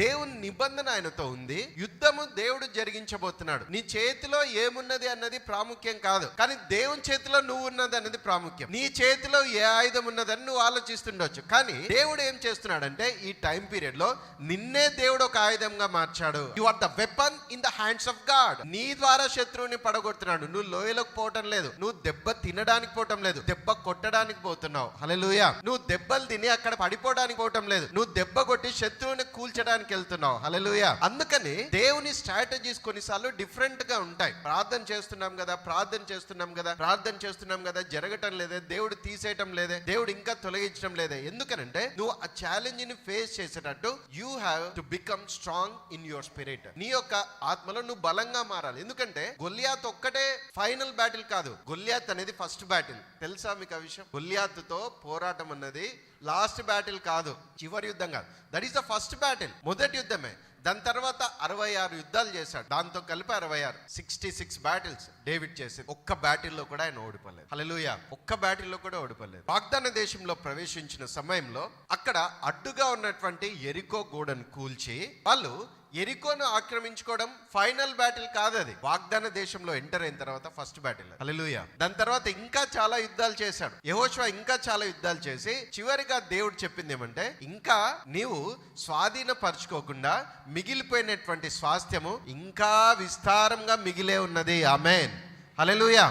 దేవుని నిబంధన ఆయనతో ఉంది. యుద్ధము దేవుడు జరిగించబోతున్నాడు. నీ చేతిలో ఏమున్నది అన్నది ప్రాముఖ్యం కాదు, కానీ దేవుని చేతిలో నువ్వు ఉన్నది అన్నది ప్రాముఖ్యం. నీ చేతిలో ఏ ఆయుధం ఉన్నదని నువ్వు ఆలోచిస్తుండొచ్చు, కానీ దేవుడు ఏం చేస్తున్నాడంటే ఈ టైం పీరియడ్ లో నిన్నే దేవుడు ఒక ఆయుధంగా మార్చాడు. You are the weapon in the hands of God. నీ ద్వారా శత్రువుని పడగొడుతున్నాడు. నువ్వు లోయలోకి పోవటం లేదు, నువ్వు దెబ్బ తినడానికి పోవటం లేదు, దెబ్బ కొట్టడానికి పోతున్నావు. హల్లెలూయా. నువ్వు దెబ్బలు తిని అక్కడ పడిపోవడానికి పోవటం లేదు, నువ్వు దెబ్బ కొట్టి శత్రువుని కూల్చడానికి వెళ్తున్నావు. హల్లెలూయా. అందుకని దేవుని స్ట్రాటజీస్ కొన్నిసార్లు డిఫరెంట్ గా ఉంటాయి. ప్రార్థన చేస్తున్నాం కదా, జరగటం లేదే, దేవుడు తీసేయటం లేదే, దేవుడు ఇంకా తొలగించడం లేదే. ఎందుకనంటే నువ్వు ఆ ఛాలెంజ్ ని ఫేస్ చేసేటట్టు you have to become strong in your spirit. నీ యొక్క ఆత్మలో నువ్వు బలంగా మారాలి. ఎందుకంటే గొల్లియాత్ ఒక్కటే ఫైనల్ బ్యాటిల్ కాదు, గొల్లియాత్ అనేది ఫస్ట్ బ్యాటిల్. తెలుసా మీకు ఆ విషయం? గొల్లియాత్ తో పోరాటం అన్నది లాస్ట్ బ్యాటిల్ కాదు, చివరి యుద్ధం కాదు. That is the first battle, మొదటి యుద్ధమే. దాని తర్వాత 66 యుద్ధాలు చేశాడు, దాంతో కలిపి 66, 66 బ్యాటిల్స్ డేవిడ్ చేసేది. ఒక్క బ్యాటిల్లో కూడా ఆయన ఓడిపోలేదు. హల్లెలూయా. ఒక్క బ్యాటిల్లో కూడా ఓడిపోలేదు. వాగ్దాన దేశంలో ప్రవేశించిన సమయంలో అక్కడ అడ్డుగా ఉన్నటువంటి యెరికో గోడను కూల్చి వాళ్ళు యెరికోను ఆక్రమించుకోవడం ఫైనల్ బ్యాటిల్ కాదు, అది వాగ్దాన దేశంలో ఎంటర్ అయిన తర్వాత ఫస్ట్ బ్యాటిల్. హల్లెలూయా. దాని తర్వాత ఇంకా చాలా యుద్ధాలు చేశాడు యెహోషువ, ఇంకా చాలా యుద్ధాలు చేసి చివరిగా దేవుడు చెప్పింది ఏమంటే, ఇంకా నీవు స్వాధీనపరచుకోకుండా మిగిలిపోయినటువంటి స్వాస్థ్యము ఇంకా విస్తారంగా మిగిలే ఉన్నది. ఆమేన్. హల్లెలూయా.